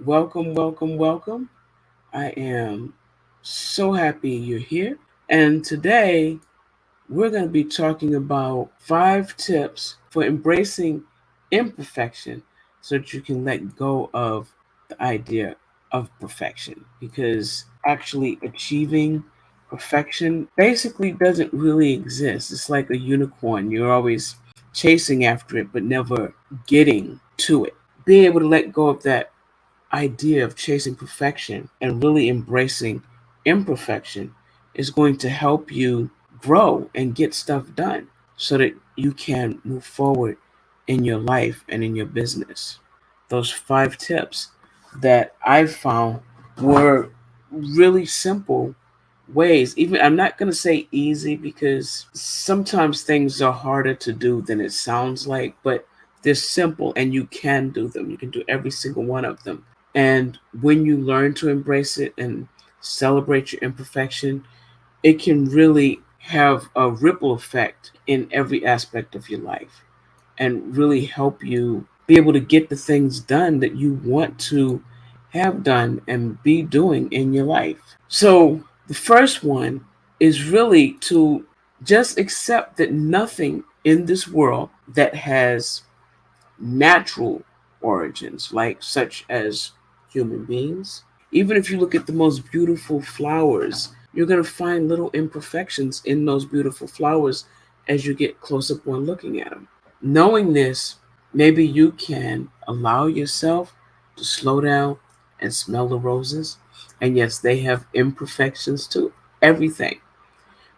Welcome, welcome, welcome. I am so happy you're here. And today we're going to be talking about 5 tips for embracing imperfection so that you can let go of the idea of perfection. Because actually achieving perfection basically doesn't really exist. It's like a unicorn. You're always chasing after it, but never getting to it. Being able to let go of that idea of chasing perfection and really embracing imperfection is going to help you grow and get stuff done so that you can move forward in your life and in your business. Those 5 tips that I found were really simple ways. Even I'm not going to say easy because sometimes things are harder to do than it sounds like, but they're simple and you can do them. You can do every single one of them. And when you learn to embrace it and celebrate your imperfection, it can really have a ripple effect in every aspect of your life and really help you be able to get the things done that you want to have done and be doing in your life. So, the first one is really to just accept that nothing in this world that has natural origins, like such as human beings. Even if you look at the most beautiful flowers, you're going to find little imperfections in those beautiful flowers as you get close up on looking at them. Knowing this, maybe you can allow yourself to slow down and smell the roses. And yes, they have imperfections too. Everything.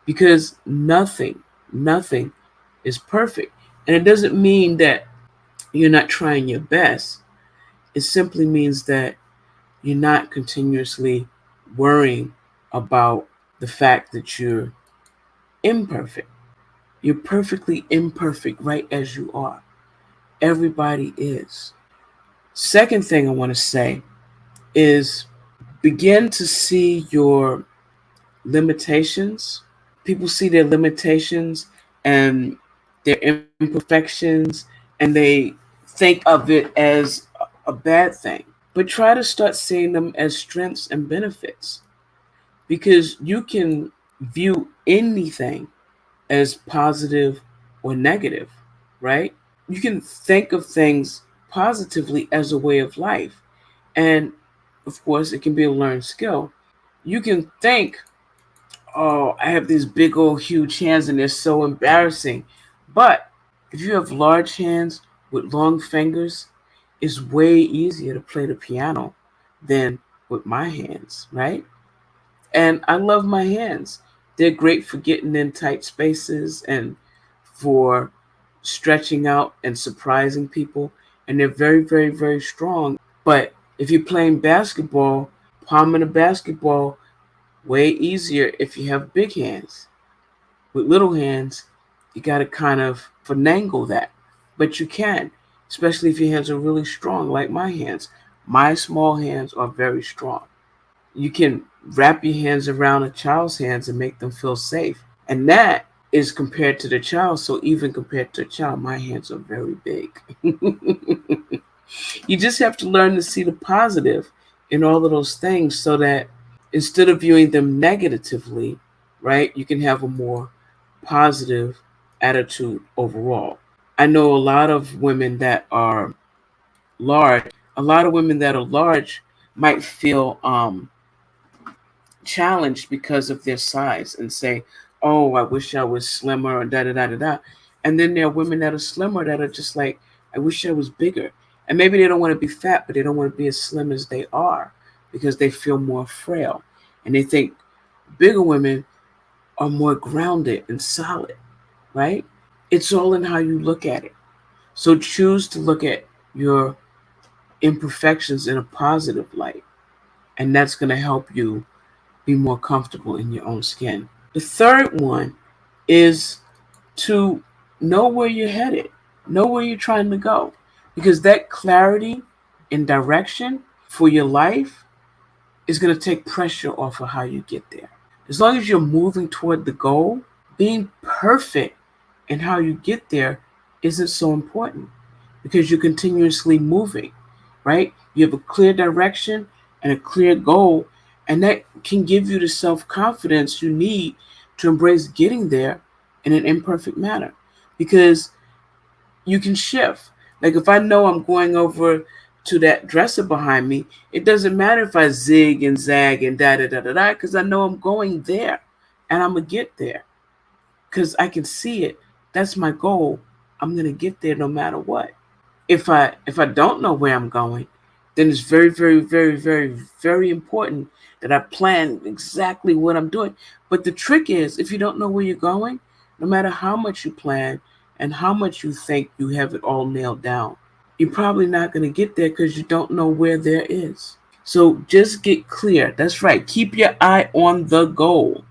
Because nothing is perfect. And it doesn't mean that you're not trying your best. It simply means that you're not continuously worrying about the fact that you're imperfect. You're perfectly imperfect right as you are. Everybody is. Second thing I want to say is begin to see your limitations. People see their limitations and their imperfections and they think of it as a bad thing. But try to start seeing them as strengths and benefits because you can view anything as positive or negative, right? You can think of things positively as a way of life. And of course, it can be a learned skill. You can think, oh, I have these big old huge hands and they're so embarrassing. But if you have large hands with long fingers, it's way easier to play the piano than with my hands, right? And I love my hands. They're great for getting in tight spaces and for stretching out and surprising people. And they're very, very, very strong. But if you're playing basketball, palming a basketball, way easier if you have big hands. With little hands, you got to kind of finagle that. But you can, especially if your hands are really strong, like my hands. My small hands are very strong. You can wrap your hands around a child's hands and make them feel safe. And that is compared to the child. So even compared to a child, my hands are very big. You just have to learn to see the positive in all of those things so that instead of viewing them negatively, right, you can have a more positive attitude overall. I know a lot of women that are large, a lot of women that are large might feel challenged because of their size and say, oh, I wish I was slimmer or da da da da da. And then there are women that are slimmer that are just like, I wish I was bigger. And maybe they don't want to be fat, but they don't want to be as slim as they are because they feel more frail. And they think bigger women are more grounded and solid, right? It's all in how you look at it. So choose to look at your imperfections in a positive light. And that's going to help you be more comfortable in your own skin. The third one is to know where you're headed, know where you're trying to go. Because that clarity and direction for your life is going to take pressure off of how you get there. As long as you're moving toward the goal, being perfect in how you get there isn't so important because you're continuously moving. right? You have a clear direction and a clear goal, and that can give you the self confidence you need to embrace getting there in an imperfect manner. Because you can shift. Like if I know I'm going over to that dresser behind me, it doesn't matter if I zig and zag and da da da da da, because I know I'm going there and I'm gonna get there because I can see it. That's my goal. I'm gonna get there no matter what. If I don't know where I'm going, then it's very, very, very, very, very important that I plan exactly what I'm doing. But the trick is, if you don't know where you're going, no matter how much you plan and how much you think you have it all nailed down, you're probably not going to get there because you don't know where there is. So just get clear. That's right. Keep your eye on the goal.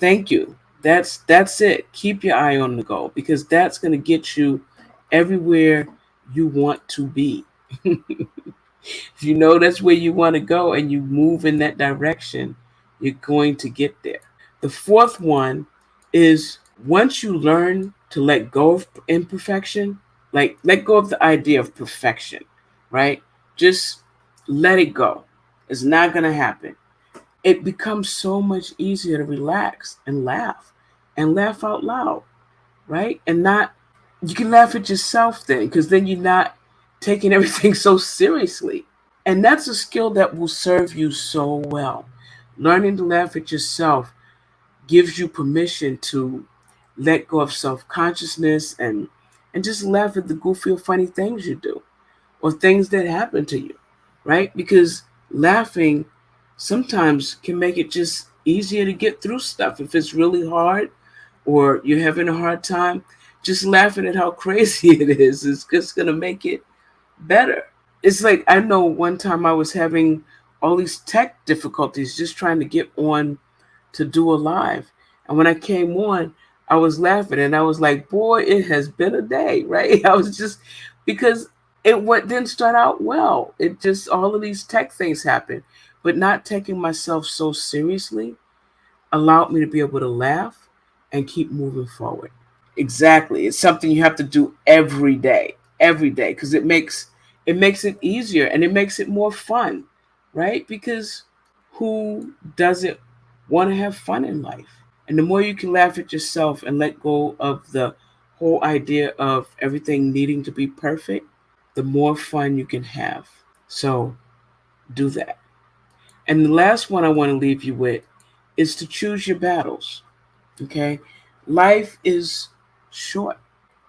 Thank you. That's it. Keep your eye on the goal because that's going to get you everywhere you want to be. If you know that's where you want to go and you move in that direction, you're going to get there. The fourth one is once you learn to let go of imperfection, like let go of the idea of perfection, right? Just let it go. It's not going to happen. It becomes so much easier to relax and laugh out loud, right? And not, you can laugh at yourself then, because then you're not taking everything so seriously. And that's a skill that will serve you so well. Learning to laugh at yourself gives you permission to let go of self-consciousness and just laugh at the goofy or funny things you do or things that happen to you, right? Because laughing sometimes can make it just easier to get through stuff. If it's really hard or you're having a hard time, just laughing at how crazy it is just going to make it better. It's like I know one time I was having all these tech difficulties just trying to get on to do a live. And when I came on, I was laughing and I was like, boy, it has been a day, right? I was just because didn't start out well. It just all of these tech things happened. But not taking myself so seriously allowed me to be able to laugh and keep moving forward. Exactly. It's something you have to do every day, because it makes it easier and it makes it more fun, right? Because who doesn't want to have fun in life? And the more you can laugh at yourself and let go of the whole idea of everything needing to be perfect, the more fun you can have. So do that. And the last one I want to leave you with is to choose your battles. Okay? Life is short.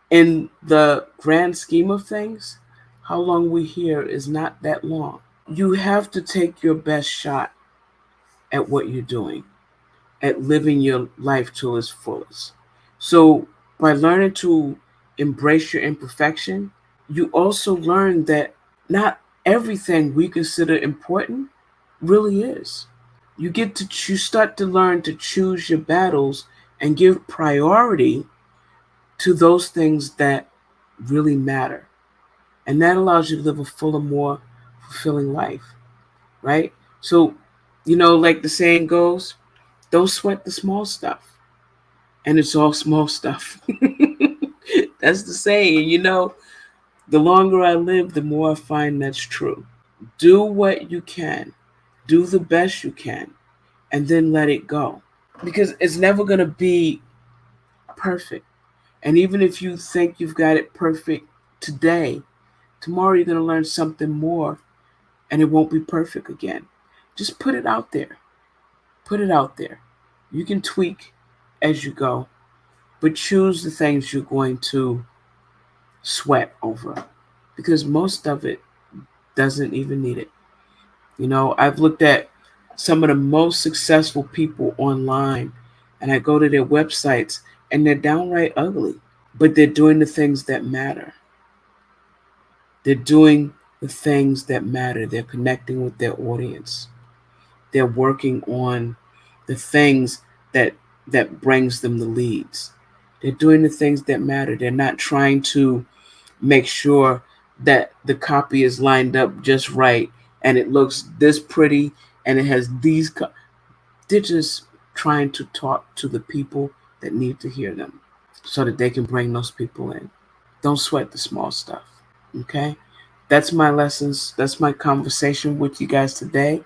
In the grand scheme of things, how long we here is not that long. You have to take your best shot at what you're doing, at living your life to its fullest. So, by learning to embrace your imperfection, you also learn that not everything we consider important really is. You start to learn to choose your battles and give priority to those things that really matter. And that allows you to live a fuller, more fulfilling life, right? So, like the saying goes, don't sweat the small stuff. And it's all small stuff. That's the saying. The longer I live, the more I find that's true. Do what you can, do the best you can, and then let it go. Because it's never going to be perfect. And even if you think you've got it perfect today, tomorrow you're going to learn something more and it won't be perfect again. Just put it out there. Put it out there. You can tweak as you go, but choose the things you're going to sweat over because most of it doesn't even need it. I've looked at some of the most successful people online and I go to their websites and they're downright ugly, but they're doing the things that matter. They're doing the things that matter. They're connecting with their audience. They're working on the things that brings them the leads. They're doing the things that matter. They're not trying to make sure that the copy is lined up just right and it looks this pretty and it has these they're just trying to talk to the people that need to hear them so that they can bring those people in. Don't sweat the small stuff. Okay? That's my lessons. That's my conversation with you guys today.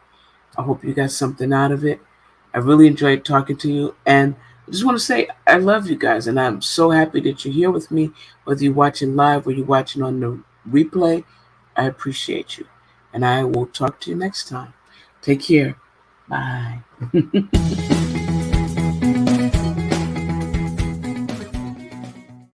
I hope you got something out of it. I really enjoyed talking to you. And I just want to say I love you guys. And I'm so happy that you're here with me, whether you're watching live or you're watching on the replay. I appreciate you. And I will talk to you next time. Take care. Bye.